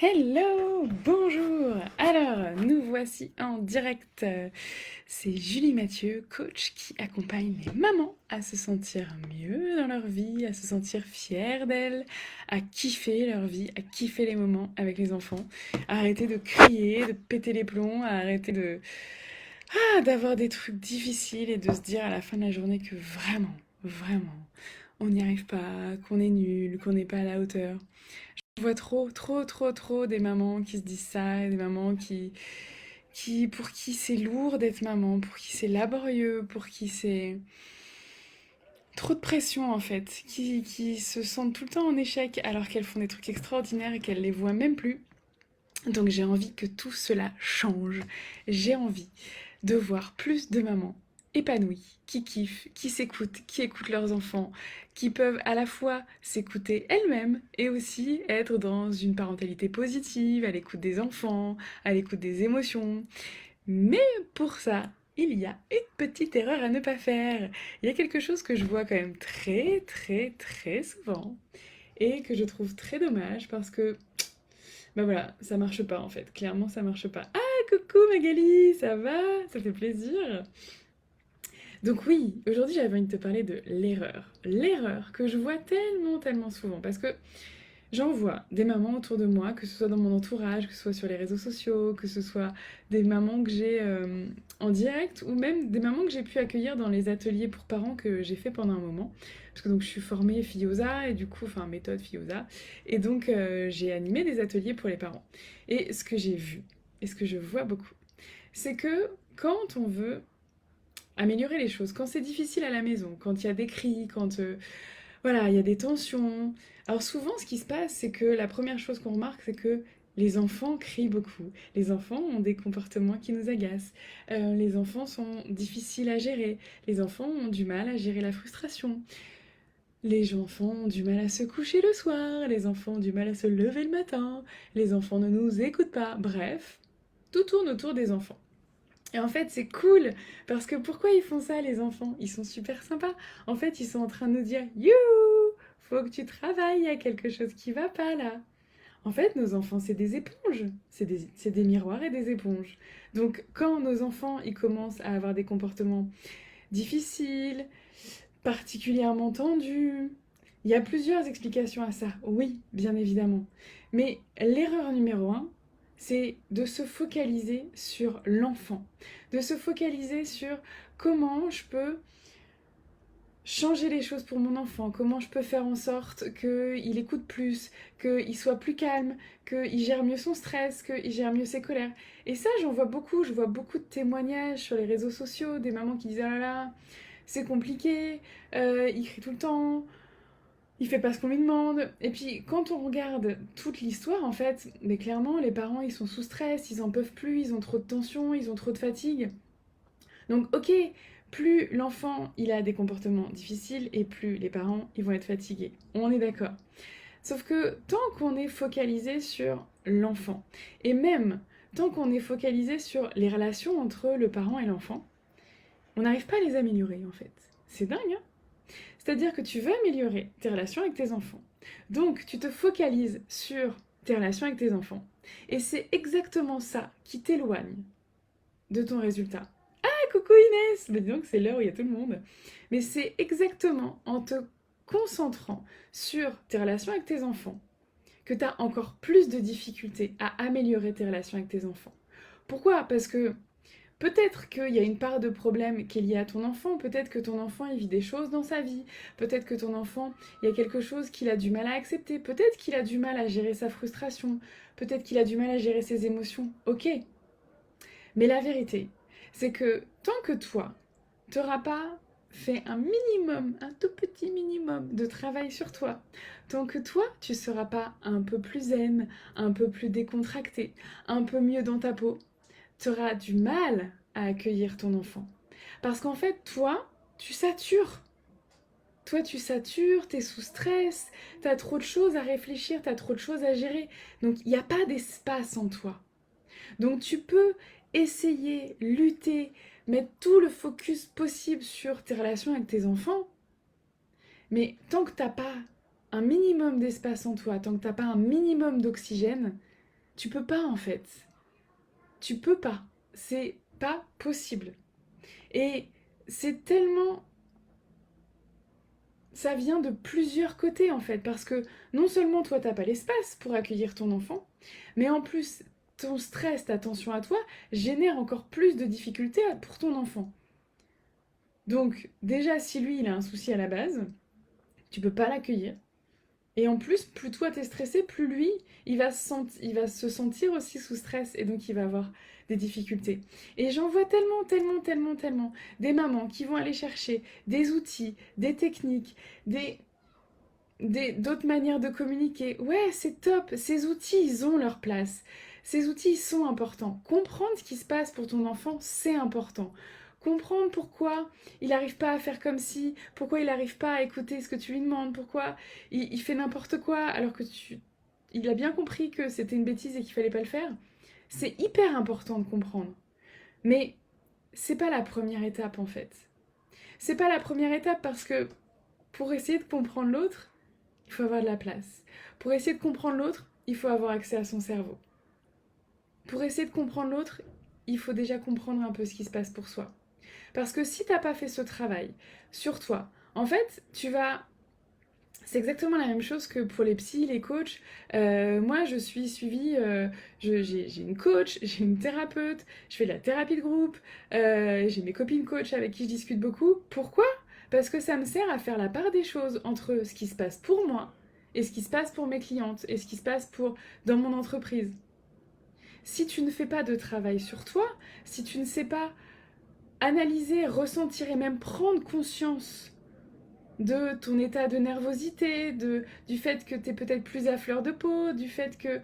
Hello, bonjour. Alors, nous voici en direct. C'est Julie Mathieu, coach qui accompagne les mamans à se sentir mieux dans leur vie, à se sentir fières d'elles, à kiffer leur vie, à kiffer les moments avec les enfants, à arrêter de crier, de péter les plombs, à arrêter d'avoir des trucs difficiles et de se dire à la fin de la journée que vraiment, on n'y arrive pas, qu'on est nul, qu'on n'est pas à la hauteur. Je vois trop des mamans qui se disent ça, et des mamans pour qui c'est lourd d'être maman, pour qui c'est laborieux, pour qui c'est trop de pression en fait, qui se sentent tout le temps en échec alors qu'elles font des trucs extraordinaires et qu'elles les voient même plus. Donc j'ai envie que tout cela change. J'ai envie de voir plus de mamans épanouies, qui kiffent, qui s'écoutent, qui écoutent leurs enfants, qui peuvent à la fois s'écouter elles-mêmes et aussi être dans une parentalité positive, à l'écoute des enfants, à l'écoute des émotions. Mais pour ça, il y a une petite erreur à ne pas faire. Il y a quelque chose que je vois quand même très souvent et que je trouve très dommage parce que bah voilà, ça marche pas en fait. Clairement, ça marche pas. Ah, coucou Magali, ça va? Ça fait plaisir. Donc oui, aujourd'hui j'avais envie de te parler de l'erreur. L'erreur que je vois tellement souvent. Parce que j'en vois des mamans autour de moi, que ce soit dans mon entourage, que ce soit sur les réseaux sociaux, que ce soit des mamans que j'ai en direct, ou même des mamans que j'ai pu accueillir dans les ateliers pour parents que j'ai fait pendant un moment. Parce que donc je suis formée FIOSA, et du coup, enfin méthode FIOSA, et donc j'ai animé des ateliers pour les parents. Et ce que j'ai vu, et ce que je vois beaucoup, c'est que quand on veut améliorer les choses, quand c'est difficile à la maison, quand il y a des cris, quand voilà, il y a des tensions. Alors souvent, ce qui se passe, c'est que la première chose qu'on remarque, c'est que les enfants crient beaucoup. Les enfants ont des comportements qui nous agacent. Les enfants sont difficiles à gérer. Les enfants ont du mal à gérer la frustration. Les enfants ont du mal à se coucher le soir. Les enfants ont du mal à se lever le matin. Les enfants ne nous écoutent pas. Bref, tout tourne autour des enfants. Et en fait, c'est cool parce que pourquoi ils font ça, les enfants? Ils sont super sympas. En fait, ils sont en train de nous dire youhou, faut que tu travailles, il y a quelque chose qui va pas là. En fait, nos enfants, c'est des éponges. C'est des miroirs et des éponges. Donc, quand nos enfants ils commencent à avoir des comportements difficiles, particulièrement tendus, il y a plusieurs explications à ça. Oui, bien évidemment. Mais l'erreur numéro un, c'est de se focaliser sur l'enfant, de se focaliser sur comment je peux changer les choses pour mon enfant, comment je peux faire en sorte qu'il écoute plus, qu'il soit plus calme, qu'il gère mieux son stress, qu'il gère mieux ses colères. Et ça, j'en vois beaucoup, je vois beaucoup de témoignages sur les réseaux sociaux, des mamans qui disent «Ah là là, c'est compliqué, il crie tout le temps, il fait pas ce qu'on lui demande». Et puis quand on regarde toute l'histoire, en fait, mais clairement, les parents, ils sont sous stress, ils en peuvent plus, ils ont trop de tension, ils ont trop de fatigue. Donc ok, plus l'enfant, il a des comportements difficiles et plus les parents, ils vont être fatigués. On est d'accord. Sauf que tant qu'on est focalisé sur l'enfant, et même tant qu'on est focalisé sur les relations entre le parent et l'enfant, on n'arrive pas à les améliorer en fait. C'est dingue, hein? C'est-à-dire que tu veux améliorer tes relations avec tes enfants. Donc, tu te focalises sur tes relations avec tes enfants. Et c'est exactement ça qui t'éloigne de ton résultat. Ah, coucou Inès! Mais disons que c'est l'heure où il y a tout le monde. Mais c'est exactement en te concentrant sur tes relations avec tes enfants que tu as encore plus de difficultés à améliorer tes relations avec tes enfants. Pourquoi? Parce que peut-être qu'il y a une part de problème qui est liée à ton enfant, peut-être que ton enfant il vit des choses dans sa vie, peut-être que ton enfant il y a quelque chose qu'il a du mal à accepter, peut-être qu'il a du mal à gérer sa frustration, peut-être qu'il a du mal à gérer ses émotions, ok. Mais la vérité, c'est que tant que toi, tu n'auras pas fait un minimum, un tout petit minimum de travail sur toi, tant que toi, tu ne seras pas un peu plus zen, un peu plus décontracté, un peu mieux dans ta peau, tu auras du mal à accueillir ton enfant. Parce qu'en fait, toi, tu satures. Toi, tu satures, tu es sous stress, tu as trop de choses à réfléchir, tu as trop de choses à gérer. Donc, il n'y a pas d'espace en toi. Donc, tu peux essayer, lutter, mettre tout le focus possible sur tes relations avec tes enfants, mais tant que tu n'as pas un minimum d'espace en toi, tant que tu n'as pas un minimum d'oxygène, Tu peux pas en fait. Tu peux pas. C'est pas possible. Et c'est tellement... Ça vient de plusieurs côtés en fait, parce que non seulement toi t'as pas l'espace pour accueillir ton enfant, mais en plus ton stress, ta tension à toi, génère encore plus de difficultés pour ton enfant. Donc déjà si lui il a un souci à la base, tu peux pas l'accueillir. Et en plus, plus toi t'es stressé, plus lui, il va se sentir aussi sous stress et donc il va avoir des difficultés. Et j'en vois tellement des mamans qui vont aller chercher des outils, des techniques, d'autres manières de communiquer. Ouais, c'est top, ces outils, ils ont leur place. Ces outils, ils sont importants. Comprendre ce qui se passe pour ton enfant, c'est important. Comprendre pourquoi il n'arrive pas à faire comme si, pourquoi il n'arrive pas à écouter ce que tu lui demandes, pourquoi il fait n'importe quoi alors que il a bien compris que c'était une bêtise et qu'il fallait pas le faire. C'est hyper important de comprendre. Mais c'est pas la première étape en fait. C'est pas la première étape parce que pour essayer de comprendre l'autre, il faut avoir de la place. Pour essayer de comprendre l'autre, il faut avoir accès à son cerveau. Pour essayer de comprendre l'autre, il faut déjà comprendre un peu ce qui se passe pour soi. Parce que si t'as pas fait ce travail sur toi, en fait, tu vas... C'est exactement la même chose que pour les psys, les coachs. Moi, je suis suivie, j'ai une coach, j'ai une thérapeute, je fais de la thérapie de groupe, j'ai mes copines coachs avec qui je discute beaucoup. Pourquoi? Parce que ça me sert à faire la part des choses entre ce qui se passe pour moi et ce qui se passe pour mes clientes et ce qui se passe dans mon entreprise. Si tu ne fais pas de travail sur toi, si tu ne sais pas analyser, ressentir et même prendre conscience de ton état de nervosité, du fait que tu es peut-être plus à fleur de peau, du fait que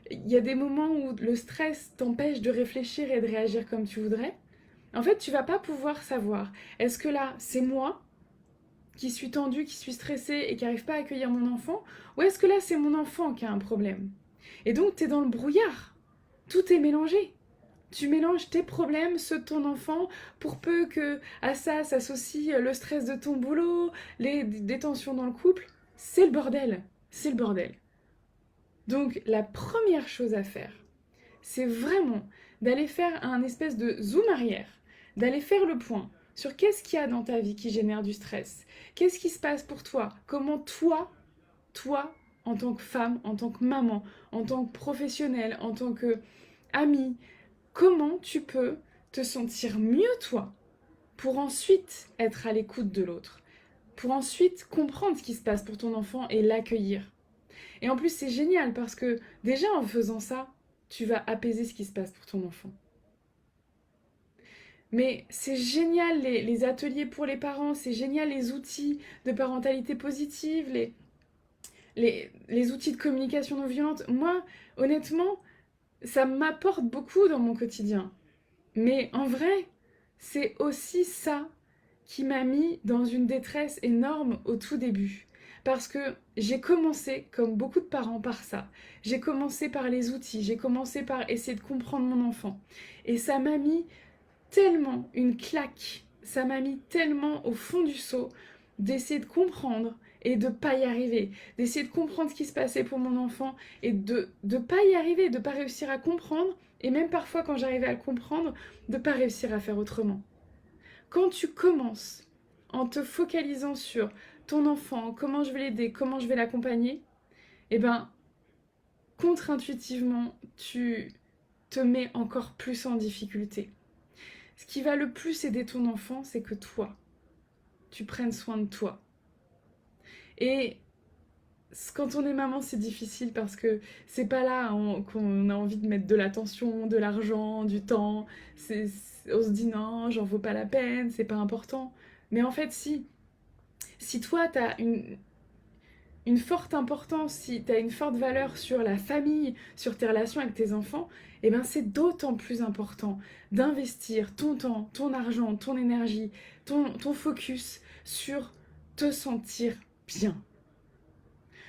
il y a des moments où le stress t'empêche de réfléchir et de réagir comme tu voudrais, en fait, tu vas pas pouvoir savoir, est-ce que là, c'est moi qui suis tendue, qui suis stressée et qui n'arrive pas à accueillir mon enfant, ou est-ce que là, c'est mon enfant qui a un problème? Et donc, tu es dans le brouillard. Tout est mélangé. Tu mélanges tes problèmes, ceux de ton enfant, pour peu que à ça s'associe le stress de ton boulot, des tensions dans le couple. C'est le bordel. C'est le bordel. Donc la première chose à faire, c'est vraiment d'aller faire un espèce de zoom arrière, d'aller faire le point sur qu'est-ce qu'il y a dans ta vie qui génère du stress, qu'est-ce qui se passe pour toi, comment toi, en tant que femme, en tant que maman, en tant que professionnelle, en tant que amie, comment tu peux te sentir mieux toi pour ensuite être à l'écoute de l'autre, pour ensuite comprendre ce qui se passe pour ton enfant et l'accueillir. Et en plus c'est génial parce que déjà en faisant ça, tu vas apaiser ce qui se passe pour ton enfant. Mais c'est génial les ateliers pour les parents, c'est génial les outils de parentalité positive, les outils de communication non violente. Moi, honnêtement, ça m'apporte beaucoup dans mon quotidien. Mais en vrai, c'est aussi ça qui m'a mis dans une détresse énorme au tout début. Parce que j'ai commencé, comme beaucoup de parents, par ça. J'ai commencé par les outils, j'ai commencé par essayer de comprendre mon enfant. Et ça m'a mis tellement une claque, ça m'a mis tellement au fond du seau d'essayer de comprendre et de pas y arriver, d'essayer de comprendre ce qui se passait pour mon enfant et de pas y arriver, de pas réussir à comprendre et même parfois quand j'arrivais à le comprendre, de pas réussir à faire autrement. Quand tu commences en te focalisant sur ton enfant, comment je vais l'aider, comment je vais l'accompagner, eh ben contre-intuitivement, tu te mets encore plus en difficulté. Ce qui va le plus aider ton enfant, c'est que toi, tu prennes soin de toi. Et quand on est maman, c'est difficile parce que c'est pas là qu'on a envie de mettre de l'attention, de l'argent, du temps. On se dit non, j'en vaux pas la peine, c'est pas important. Mais en fait, si toi, t'as une forte importance, si tu as une forte valeur sur la famille, sur tes relations avec tes enfants, eh ben c'est d'autant plus important d'investir ton temps, ton argent, ton énergie, ton focus sur te sentir bien.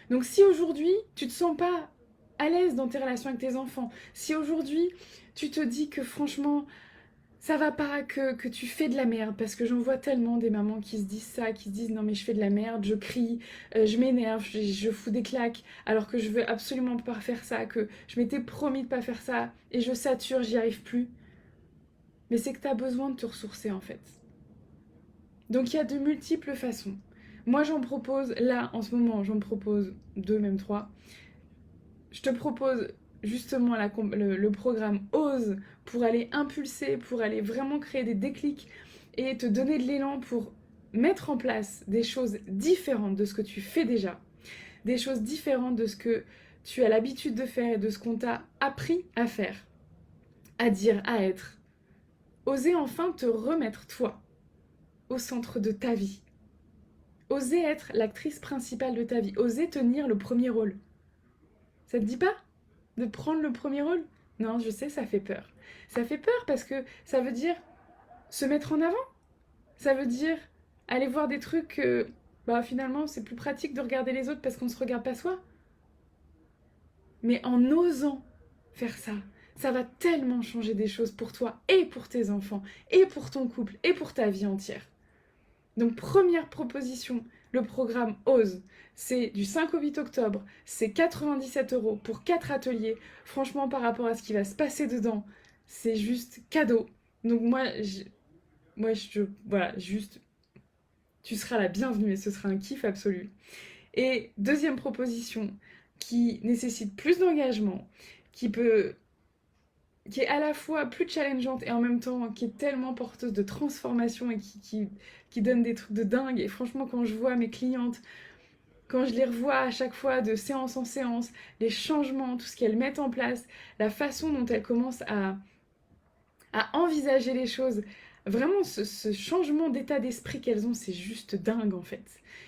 Donc si aujourd'hui tu te sens pas à l'aise dans tes relations avec tes enfants, si aujourd'hui tu te dis que franchement ça va pas, que tu fais de la merde, parce que j'en vois tellement des mamans qui se disent ça, qui se disent non mais je fais de la merde, je crie, je m'énerve, je fous des claques, alors que je veux absolument pas faire ça, que je m'étais promis de pas faire ça, et je sature, j'y arrive plus. Mais c'est que t'as besoin de te ressourcer en fait. Donc il y a de multiples façons. Moi j'en propose, là en ce moment j'en propose deux, même trois. Je te propose justement le programme OSE pour aller impulser, pour aller vraiment créer des déclics et te donner de l'élan pour mettre en place des choses différentes de ce que tu fais déjà, des choses différentes de ce que tu as l'habitude de faire et de ce qu'on t'a appris à faire, à dire, à être. Oser enfin te remettre toi au centre de ta vie. Oser être l'actrice principale de ta vie. Oser tenir le premier rôle. Ça te dit pas de prendre le premier rôle? Non, je sais, ça fait peur. Ça fait peur parce que ça veut dire se mettre en avant. Ça veut dire aller voir des trucs que bah, finalement c'est plus pratique de regarder les autres parce qu'on ne se regarde pas soi. Mais en osant faire ça, ça va tellement changer des choses pour toi et pour tes enfants et pour ton couple et pour ta vie entière. Donc première proposition, le programme OSE. C'est du 5 au 8 octobre, c'est 97 € pour 4 ateliers. Franchement, par rapport à ce qui va se passer dedans, c'est juste cadeau. Donc voilà, juste, tu seras la bienvenue et ce sera un kiff absolu. Et deuxième proposition, qui nécessite plus d'engagement, qui peut qui est à la fois plus challengeante et en même temps qui est tellement porteuse de transformation et qui donne des trucs de dingue. Et franchement, quand je vois mes clientes, quand je les revois à chaque fois de séance en séance, les changements, tout ce qu'elles mettent en place, la façon dont elles commencent à envisager les choses, vraiment ce changement d'état d'esprit qu'elles ont, c'est juste dingue en fait.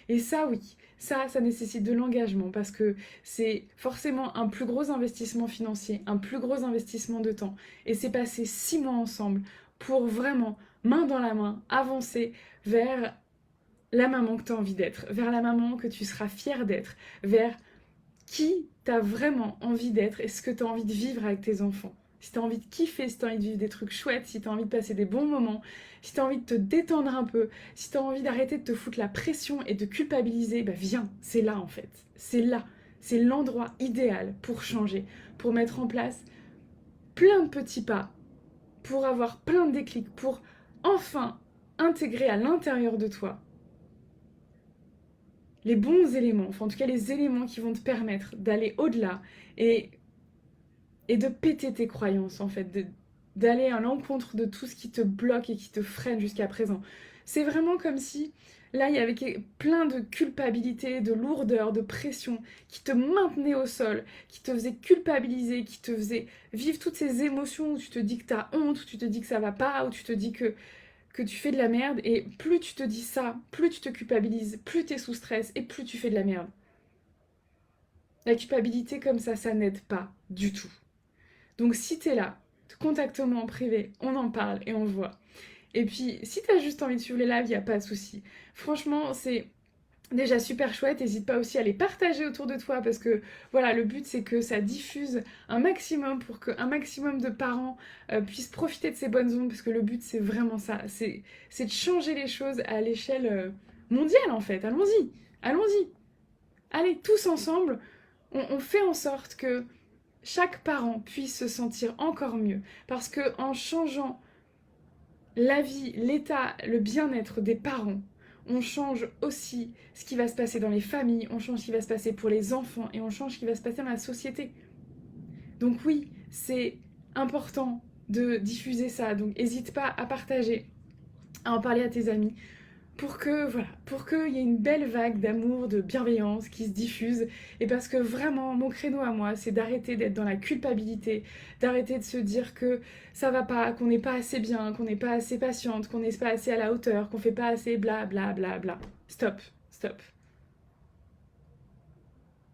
Et ça, oui, ça nécessite de l'engagement parce que c'est forcément un plus gros investissement financier, un plus gros investissement de temps. Et c'est passer 6 mois ensemble pour vraiment, main dans la main, avancer vers la maman que tu as envie d'être, vers la maman que tu seras fière d'être, vers qui tu as vraiment envie d'être et ce que tu as envie de vivre avec tes enfants. Si tu as envie de kiffer, si tu as envie de vivre des trucs chouettes, si tu as envie de passer des bons moments, si tu as envie de te détendre un peu, si tu as envie d'arrêter de te foutre la pression et de culpabiliser, bah viens, c'est là en fait. C'est là. C'est l'endroit idéal pour changer, pour mettre en place plein de petits pas, pour avoir plein de déclics, pour enfin intégrer à l'intérieur de toi les bons éléments, enfin en tout cas les éléments qui vont te permettre d'aller au-delà et de péter tes croyances en fait, d'aller à l'encontre de tout ce qui te bloque et qui te freine jusqu'à présent. C'est vraiment comme si là il y avait plein de culpabilité, de lourdeur, de pression qui te maintenait au sol, qui te faisait culpabiliser, qui te faisait vivre toutes ces émotions où tu te dis que t'as honte, où tu te dis que ça va pas, où tu te dis que tu fais de la merde. Et plus tu te dis ça, plus tu te culpabilises, plus tu es sous stress et plus tu fais de la merde. La culpabilité comme ça n'aide pas du tout. Donc si t'es là, contacte-moi en privé, on en parle et on voit. Et puis si t'as juste envie de suivre les lives, il n'y a pas de souci. Franchement, c'est déjà super chouette, n'hésite pas aussi à les partager autour de toi parce que voilà, le but c'est que ça diffuse un maximum pour qu'un maximum de parents puissent profiter de ces bonnes ondes parce que le but c'est vraiment ça, c'est de changer les choses à l'échelle mondiale en fait. Allons-y, allons-y. Allez, tous ensemble, on fait en sorte que chaque parent puisse se sentir encore mieux. Parce que en changeant la vie, l'état, le bien-être des parents, on change aussi ce qui va se passer dans les familles, on change ce qui va se passer pour les enfants et on change ce qui va se passer dans la société. Donc oui, c'est important de diffuser ça. Donc n'hésite pas à partager, à en parler à tes amis pour qu'il y ait une belle vague d'amour, de bienveillance qui se diffuse. Et parce que vraiment, mon créneau à moi, c'est d'arrêter d'être dans la culpabilité, d'arrêter de se dire que ça va pas, qu'on n'est pas assez bien, qu'on n'est pas assez patiente, qu'on n'est pas assez à la hauteur, qu'on fait pas assez bla bla bla bla. Stop, stop.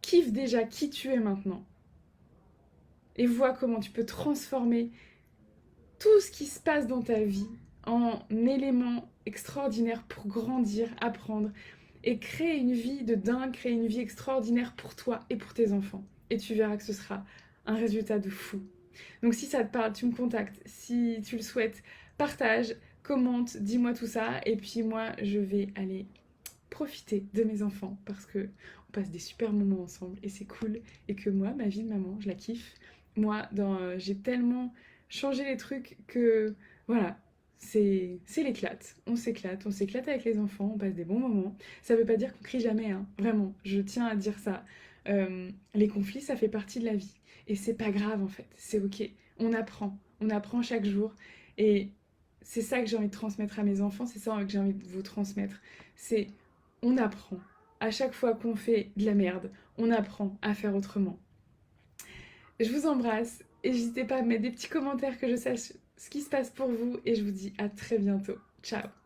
Kiffe déjà qui tu es maintenant. Et vois comment tu peux transformer tout ce qui se passe dans ta vie en éléments extraordinaires pour grandir, apprendre et créer une vie de dingue, créer une vie extraordinaire pour toi et pour tes enfants. Et tu verras que ce sera un résultat de fou. Donc si ça te parle, tu me contactes. Si tu le souhaites, Partage, commente, dis-moi tout ça. Et puis moi, je vais aller profiter de mes enfants parce que on passe des super moments ensemble et c'est cool. Et que moi, ma vie de maman, je la kiffe. Moi, j'ai tellement changé les trucs que voilà, c'est l'éclate. On s'éclate avec les enfants, on passe des bons moments. Ça veut pas dire qu'on crie jamais, hein. Vraiment, je tiens à dire ça. Les conflits, ça fait partie de la vie. Et c'est pas grave en fait, c'est ok. On apprend chaque jour. Et c'est ça que j'ai envie de transmettre à mes enfants, c'est ça que j'ai envie de vous transmettre. C'est on apprend. À chaque fois qu'on fait de la merde, on apprend à faire autrement. Je vous embrasse et n'hésitez pas à mettre des petits commentaires que je sache ce qui se passe pour vous et je vous dis à très bientôt. Ciao.